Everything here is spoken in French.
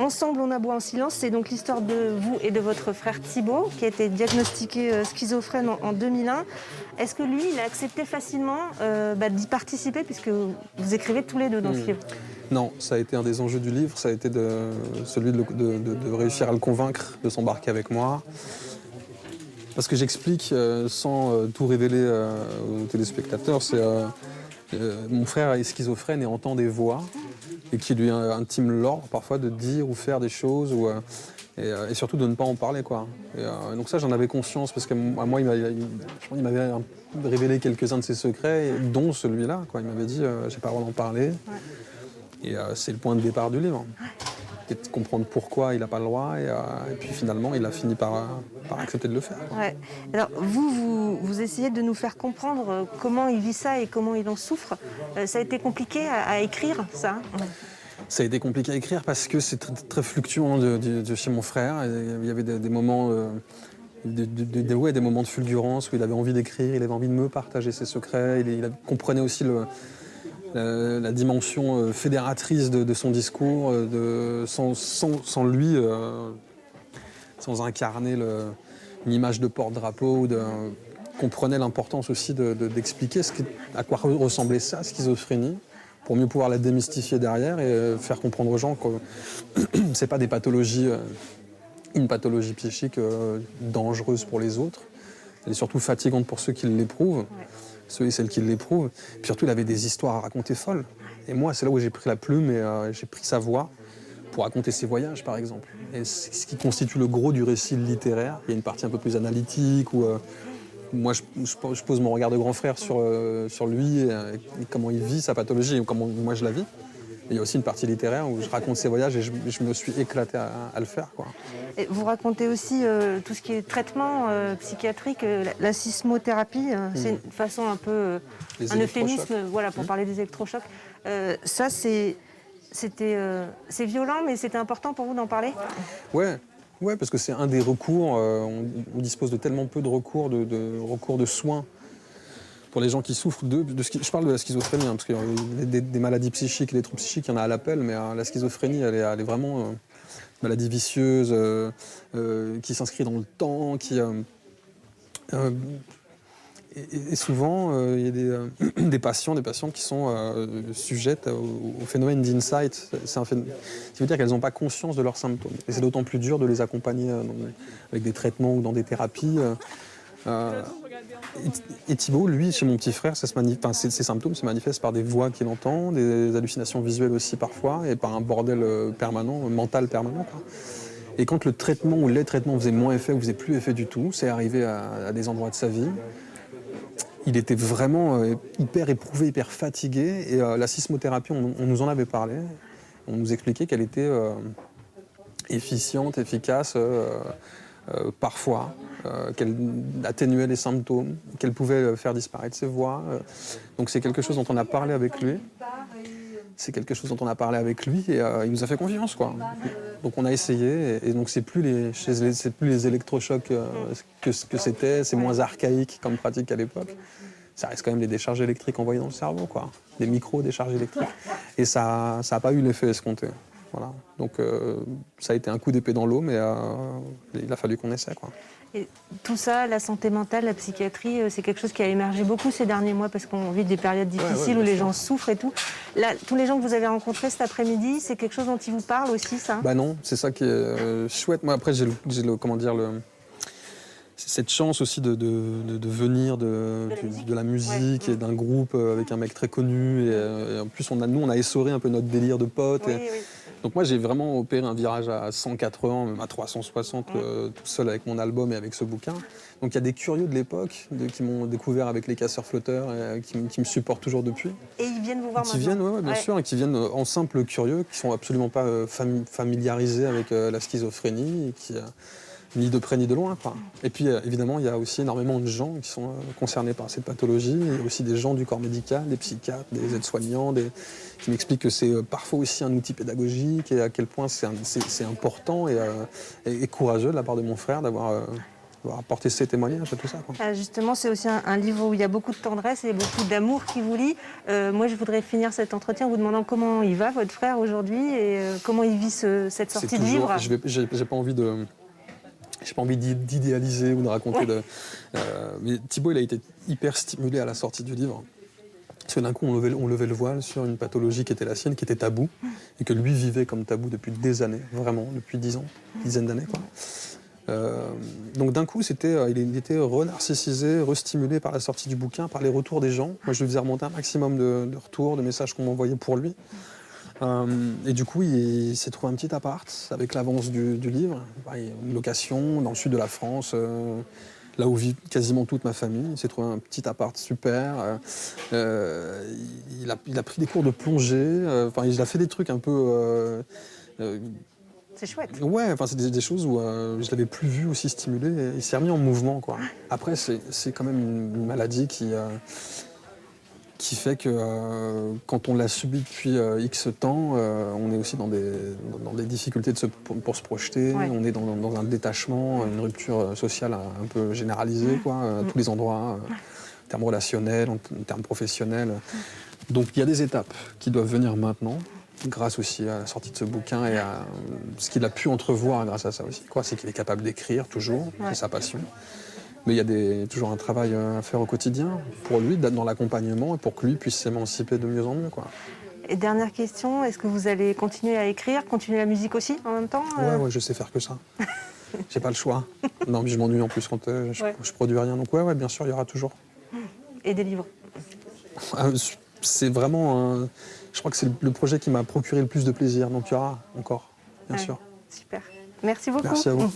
Ensemble, on aboie en silence, c'est donc l'histoire de vous et de votre frère Thibaut, qui a été diagnostiqué schizophrène en 2001. Est-ce que lui, il a accepté facilement d'y participer, puisque vous écrivez tous les deux dans ce livre? Non, ça a été un des enjeux du livre, ça a été celui de réussir à le convaincre de s'embarquer avec moi. Parce que j'explique, sans tout révéler aux téléspectateurs, mon frère est schizophrène et entend des voix, et qui lui intime l'ordre parfois de dire ou faire des choses, et surtout de ne pas en parler, quoi. Donc ça, j'en avais conscience, parce que moi, il m'avait révélé quelques-uns de ses secrets, dont celui-là, quoi. Il m'avait dit j'ai pas le droit d'en parler. Ouais. Et c'est le point de départ du livre. De comprendre pourquoi il n'a pas le droit, et puis finalement, il a fini par accepter de le faire. Ouais. Alors vous essayez de nous faire comprendre comment il vit ça et comment il en souffre. Ça a été compliqué à écrire, ça? Ça a été compliqué à écrire parce que c'est très, très fluctuant de chez mon frère. Il y avait des moments, des moments de fulgurance où il avait envie d'écrire, il avait envie de me partager ses secrets. Il comprenait aussi la dimension fédératrice de son discours, sans lui, sans incarner une image de porte-drapeau, comprenait l'importance aussi d'expliquer à quoi ressemblait sa schizophrénie, pour mieux pouvoir la démystifier derrière et faire comprendre aux gens que c'est pas des pathologies, une pathologie psychique dangereuse pour les autres. Elle est surtout fatigante pour ceux qui l'éprouvent, ouais. Ceux et celles qui l'éprouvent. Puis surtout, il avait des histoires à raconter folles. Et moi, c'est là où j'ai pris la plume et j'ai pris sa voix pour raconter ses voyages, par exemple. Et ce qui constitue le gros du récit littéraire. Il y a une partie un peu plus analytique où moi, je pose mon regard de grand frère sur lui et comment il vit sa pathologie et comment moi je la vis. Et il y a aussi une partie littéraire où je raconte ses voyages et je me suis éclaté à le faire, quoi. Et vous racontez aussi tout ce qui est traitement psychiatrique, la sismothérapie, c'est une façon un peu, un euphémisme, voilà, pour parler des électrochocs. Ça, c'est violent, mais c'était important pour vous d'en parler? Ouais, parce que c'est un des recours. On dispose de tellement peu de recours, recours de soins pour les gens qui souffrent je parle de la schizophrénie, hein, parce qu'il y a des maladies psychiques et des troubles psychiques, il y en a à l'appel, mais la schizophrénie, elle est vraiment une maladie vicieuse qui s'inscrit dans le temps, et souvent, il y a des patientes qui sont sujettes au phénomène d'insight. Ce qui veut dire qu'elles n'ont pas conscience de leurs symptômes. Et c'est d'autant plus dur de les accompagner avec des traitements ou dans des thérapies. Et Thibaut, lui, chez mon petit frère, ses symptômes se manifestent par des voix qu'il entend, des hallucinations visuelles aussi parfois, et par un bordel permanent, mental permanent, quoi. Et quand le traitement ou les traitements faisaient moins effet ou faisaient plus effet du tout, c'est arrivé à des endroits de sa vie. Il était vraiment hyper éprouvé, hyper fatigué. Et la sismothérapie, on nous en avait parlé. On nous expliquait qu'elle était efficiente, efficace, parfois, qu'elle atténuait les symptômes, qu'elle pouvait faire disparaître ses voix. Donc c'est quelque chose dont on a parlé avec lui. Et il nous a fait confiance, quoi. Donc on a essayé, et donc c'est plus les électrochocs que c'était, c'est moins archaïque comme pratique qu'à l'époque. Ça reste quand même des décharges électriques envoyées dans le cerveau, quoi. Des micro-décharges électriques. Et ça n'a pas eu l'effet escompté. Voilà. Donc ça a été un coup d'épée dans l'eau, mais il a fallu qu'on essaie, quoi. Et tout ça, la santé mentale, la psychiatrie, c'est quelque chose qui a émergé beaucoup ces derniers mois parce qu'on vit des périodes difficiles où les gens souffrent et tout. Là, tous les gens que vous avez rencontrés cet après-midi, c'est quelque chose dont ils vous parlent aussi, ça? Bah non, c'est ça qui est chouette. Moi, après, j'ai cette chance aussi de venir de la musique et d'un groupe avec un mec très connu. Et en plus, on a essoré un peu notre délire de potes. Oui. Donc moi, j'ai vraiment opéré un virage à 180, même à 360, tout seul avec mon album et avec ce bouquin. Donc il y a des curieux de l'époque qui m'ont découvert avec les Casseurs-Flotteurs et qui me supportent toujours depuis. Et ils viennent vous voir maintenant? Qui viennent, bien sûr, et qui viennent en simples curieux, qui sont absolument pas familiarisés avec la schizophrénie, et ni de près ni de loin, quoi. Et puis évidemment, il y a aussi énormément de gens qui sont concernés par cette pathologie. Il y a aussi des gens du corps médical, des psychiatres, des aides-soignants, qui m'expliquent que c'est parfois aussi un outil pédagogique et à quel point c'est important et courageux de la part de mon frère d'avoir apporter ses témoignages et tout ça, quoi. Justement, c'est aussi un livre où il y a beaucoup de tendresse et beaucoup d'amour qui vous lie. Moi, je voudrais finir cet entretien en vous demandant comment il va, votre frère, aujourd'hui, et comment il vit cette sortie de livre. J'ai pas envie de... J'ai pas envie d'idéaliser ou de raconter mais Thibaut, il a été hyper stimulé à la sortie du livre. Parce que d'un coup, on levait le voile sur une pathologie qui était la sienne, qui était tabou, et que lui vivait comme tabou depuis des années, vraiment, depuis 10 ans, dizaines d'années, quoi. Donc d'un coup, il était renarcissisé, restimulé par la sortie du bouquin, par les retours des gens. Moi, je lui faisais remonter un maximum de retours, de messages qu'on m'envoyait pour lui. Et du coup, il s'est trouvé un petit appart avec l'avance du livre, une location dans le sud de la France, là où vit quasiment toute ma famille. Il s'est trouvé un petit appart super. Il a pris des cours de plongée. Il a fait des trucs un peu... C'est chouette. Ouais, c'est des choses où je l'avais plus vu aussi stimulé. Et il s'est remis en mouvement, quoi. Après, c'est quand même une maladie qui fait que quand on l'a subi depuis X temps, on est aussi dans des difficultés pour se projeter. Ouais. On est dans un détachement, une rupture sociale un peu généralisée, quoi, à tous les endroits, en termes relationnels, en termes professionnels. Donc il y a des étapes qui doivent venir maintenant, grâce aussi à la sortie de ce bouquin et à ce qu'il a pu entrevoir grâce à ça aussi. C'est qu'il est capable d'écrire toujours, c'est sa passion. Mais il y a toujours un travail à faire au quotidien pour lui, d'être dans l'accompagnement et pour que lui puisse s'émanciper de mieux en mieux, quoi. Et dernière question, est-ce que vous allez continuer à écrire, continuer la musique aussi en même temps Ouais, je sais faire que ça. J'ai pas le choix. Non, mais je m'ennuie en plus quand je produis rien. Donc ouais, bien sûr, il y aura toujours. Et des livres. C'est vraiment... je crois que c'est le projet qui m'a procuré le plus de plaisir. Donc il y aura encore, bien sûr. Super. Merci beaucoup. Merci à vous.